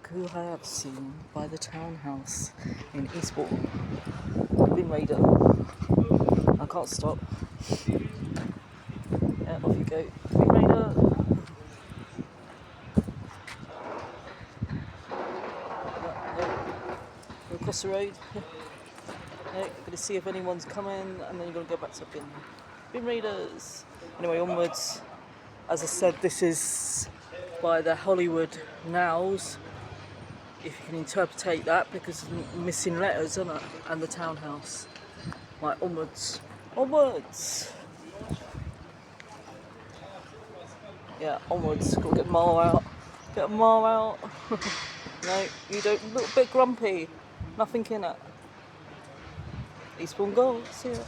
who I have seen by the townhouse in Eastbourne. Bin Raider. I can't stop. Yeah, off you go. Bin Raider. Go across the road. You're gonna see if anyone's coming, and then you're gonna go back to Bin Raiders. Anyway, onwards. As I said, this is by the Hollywood Nows, if you can interpretate that, because missing letters, isn't it? And the townhouse. Right, onwards. Onwards! Yeah, onwards. Got to get Ma out. Get Ma out. No, you don't. Look a bit grumpy. Nothing in it. Eastbourne Gold. See ya.